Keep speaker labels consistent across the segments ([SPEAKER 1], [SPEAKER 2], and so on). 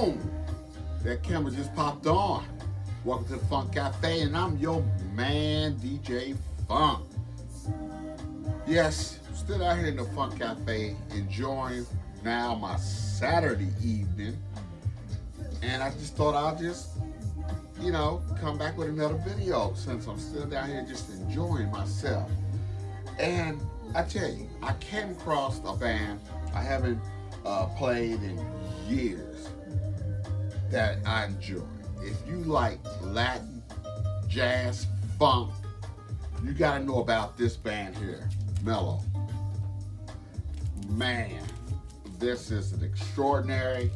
[SPEAKER 1] Boom! That camera just popped on. Welcome to the Funk Cafe, and I'm your man, DJ Funk. Yes, still out here in the Funk Cafe, enjoying now my Saturday evening. And I just thought I'll just, come back with another video since I'm still down here just enjoying myself. And I tell you, I came across a band I haven't played in years that I enjoy. If you like Latin, jazz, funk, you gotta know about this band here, MALO. Man, this is an extraordinary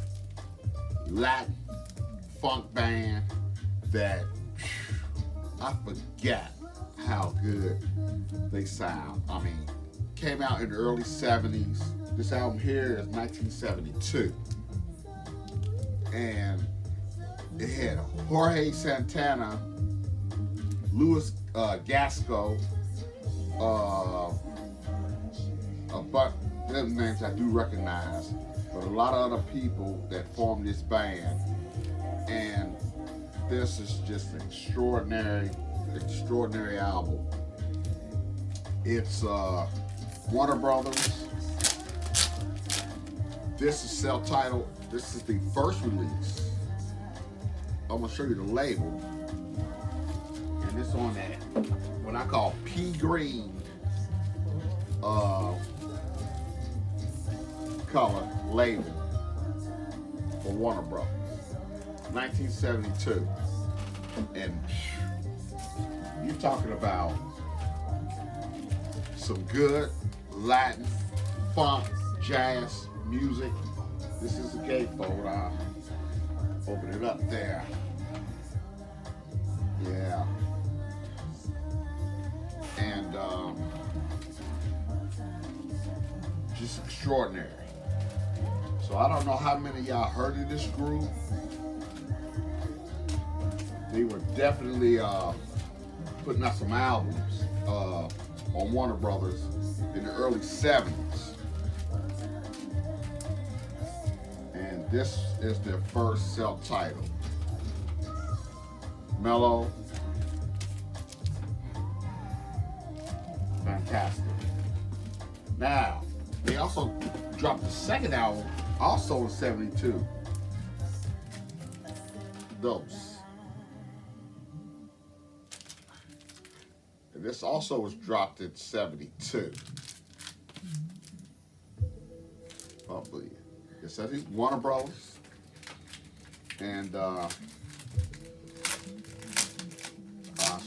[SPEAKER 1] Latin funk band that I forget how good they sound. I mean, came out in the early 70s. This album here is 1972. And it had Jorge Santana, Louis Gasco, a bunch of names I do recognize, but a lot of other people that formed this band. And this is just an extraordinary album. It's Warner Brothers. This is self-titled. This is the first release. I'm gonna show you the label, and it's on that what I call pea green color label for Warner Brothers, 1972, and you're talking about some good Latin, funk, jazz music. This is the gatefold. I'll open it up there. Yeah. And just extraordinary. So I don't know how many of y'all heard of this group. They were definitely putting out some albums on Warner Brothers in the early 70s. And this is their first self-titled. MALO. Fantastic. Now, they also dropped the second album, also in 72. Those. And this also was dropped in 72. Probably. It says it's Warner Bros. And I'll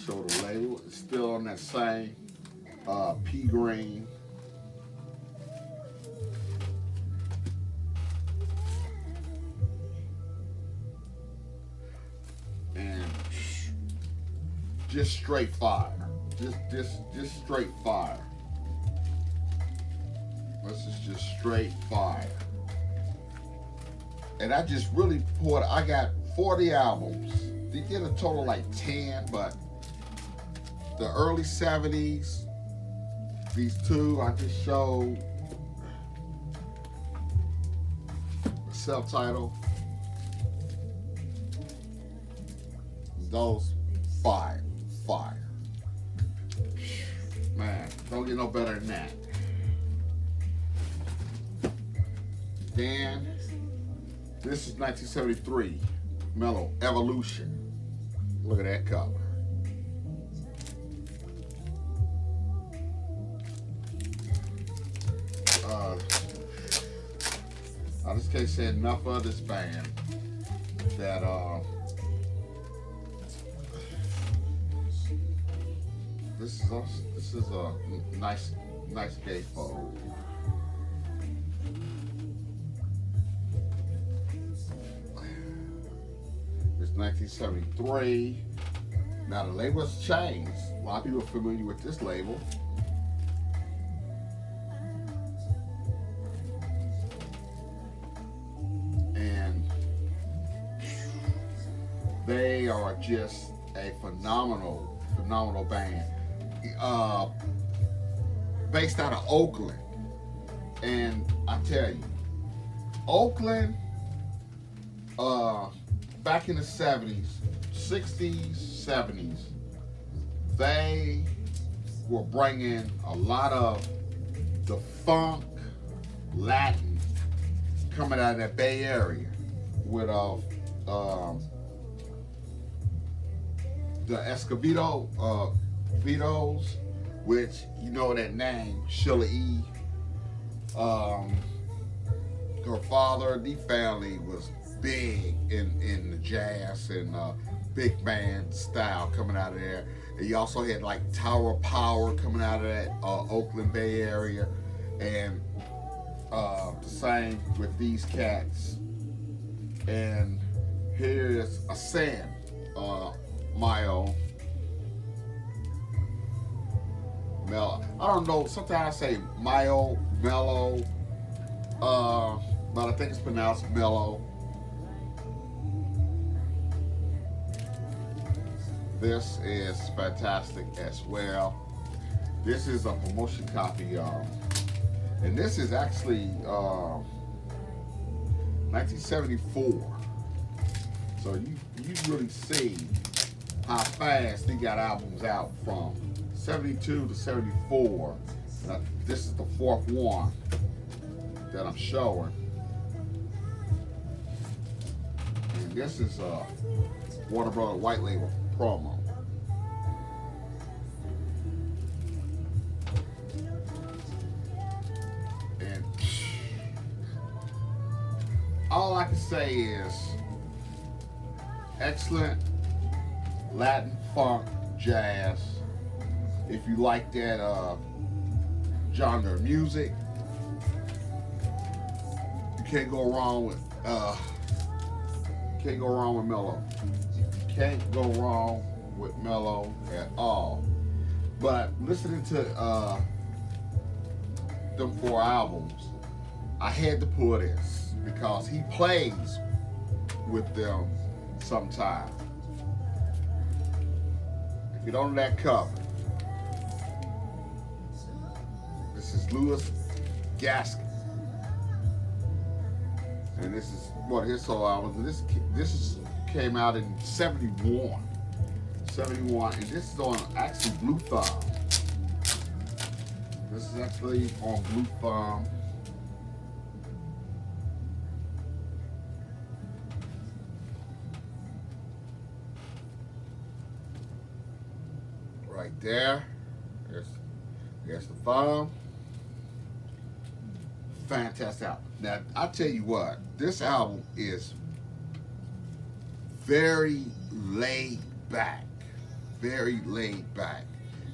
[SPEAKER 1] show the label. It's still on that same pea green. And just straight fire. Just straight fire. This is just straight fire. And I just really poured, I got 40 albums. They did a total like 10, but the early 70s, these two I just showed, self-titled, those fire. Man, don't get no better than that. Then, this is 1973, MALO Evolution. Look at that color. I just can't say enough of this band that this is a nice gatefold. It's 1973. Now the label has changed. A lot of people are familiar with this label. And they are just a phenomenal band. Based out of Oakland. And I tell you, Oakland uh, back in the 70s, 60s, 70s, they were bringing a lot of the funk, Latin coming out of that Bay Area with the Escobedo Vitos, which you know that name, Sheila E. Um, her father, the family was big in the jazz and big band style coming out of there. And you also had like Tower of Power coming out of that Oakland Bay Area, and the same with these cats. And here's a Sam, MALO. Mellow. I don't know. Sometimes I say MALO, mellow, but I think it's pronounced mellow. This is fantastic as well. This is a promotion copy, and this is actually 1974. So you really see how fast they got albums out from 72 to 74. This is the fourth one that I'm showing. And this is Warner Brother White Label promo. And all I can say is excellent Latin funk jazz. If you like that genre of music, you can't go wrong with MALO. You can't go wrong with MALO at all. But listening to them 4 albums, I had to pull this because he plays with them sometime. If you don't know that cover, this is Louis Gaskin, and this is what his solo album. This came out in 71, and this is on actually Blue Thumb. This is actually on Blue Thumb. Right there. There's the thumb. Fantastic album. Now, I tell you what, this album is very laid back. Very laid back.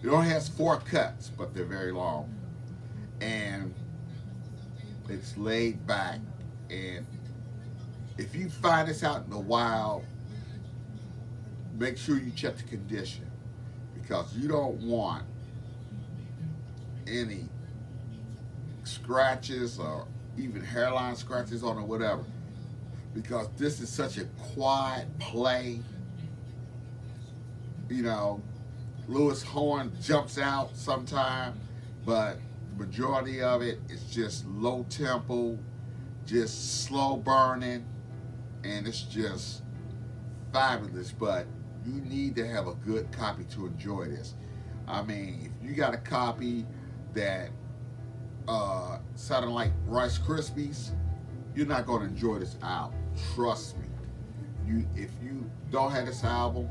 [SPEAKER 1] It only has 4 cuts, but they're very long. And it's laid back. And if you find this out in the wild, make sure you check the condition, because you don't want any scratches or even hairline scratches on it or whatever, because this is such a quiet play. You know, Lewis horn jumps out sometime, but the majority of it is just low tempo, just slow burning, and it's just fabulous. But you need to have a good copy to enjoy this. I mean, if you got a copy that sounding like Rice Krispies, you're not going to enjoy this album. Trust me. If you don't have this album,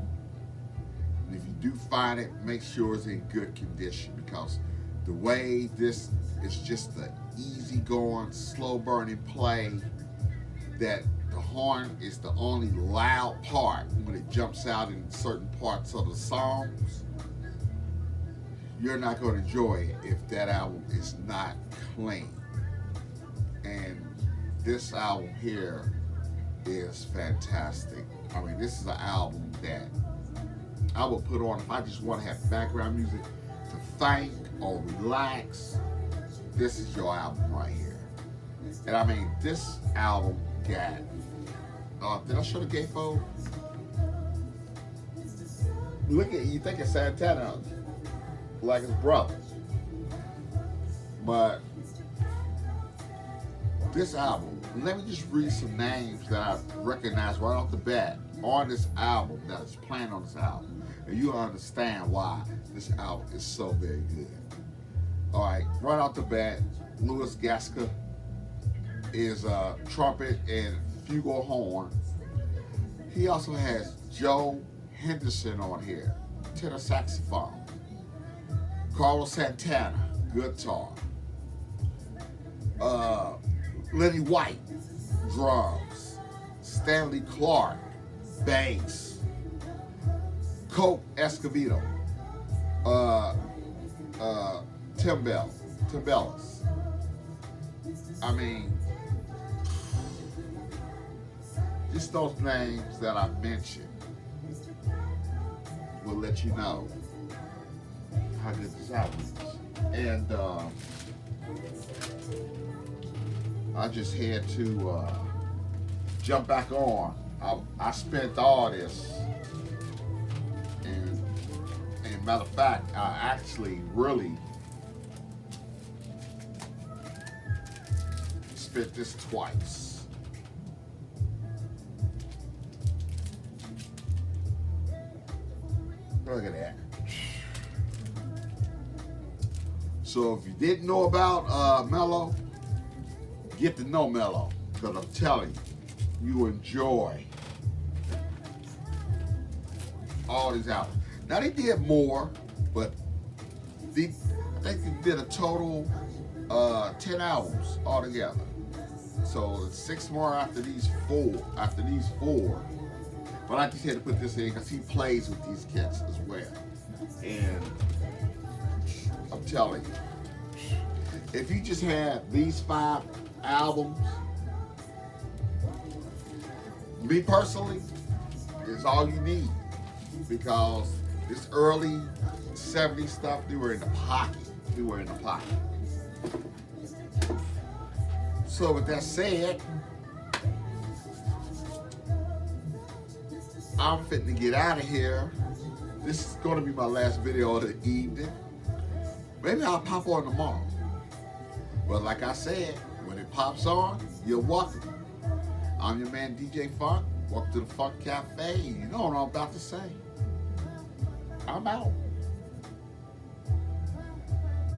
[SPEAKER 1] and if you do find it, make sure it's in good condition, because the way this is just the easy-going, slow-burning play, that the horn is the only loud part when it jumps out in certain parts of the songs, you're not going to enjoy it if that album is not clean. And this album here is fantastic. I mean, this is an album that I would put on if I just want to have background music to think or relax. This is your album right here. And I mean, this album got, did I show the gatefold? Look at, you think it's Santana, like his brother. But this album let me just read some names that I recognize right off the bat on this album that is playing on this album. And you'll understand why this album is so very good. Alright, right off the bat, Louis Gaska is a trumpet and flugelhorn. He also has Joe Henderson on here, tenor saxophone. Carlos Santana, guitar. Lenny White, drums. Stanley Clark, bass. Cope Escovedo, Timbellis. I mean, just those names that I mentioned will let you know how good this album is. And I just had to jump back on. I spent all this, and matter of fact, I actually really spent this twice. Look at that. So if you didn't know about MALO, get to know MALO, because I'm telling you, you enjoy all these albums. Now they did more, but I think they did a total 10 albums altogether. So 6 more after these 4. But I just had to put this in because he plays with these cats as well. And I'm telling you, if you just have these 5 albums, me personally, is all you need. Because this early 70s stuff, they were in the pocket. So with that said, I'm fitting to get out of here. This is going to be my last video of the evening. Maybe I'll pop on tomorrow. But like I said, when it pops on, you're welcome. I'm your man, DJ Funk. Welcome to the Funk Cafe. You know what I'm about to say. I'm out.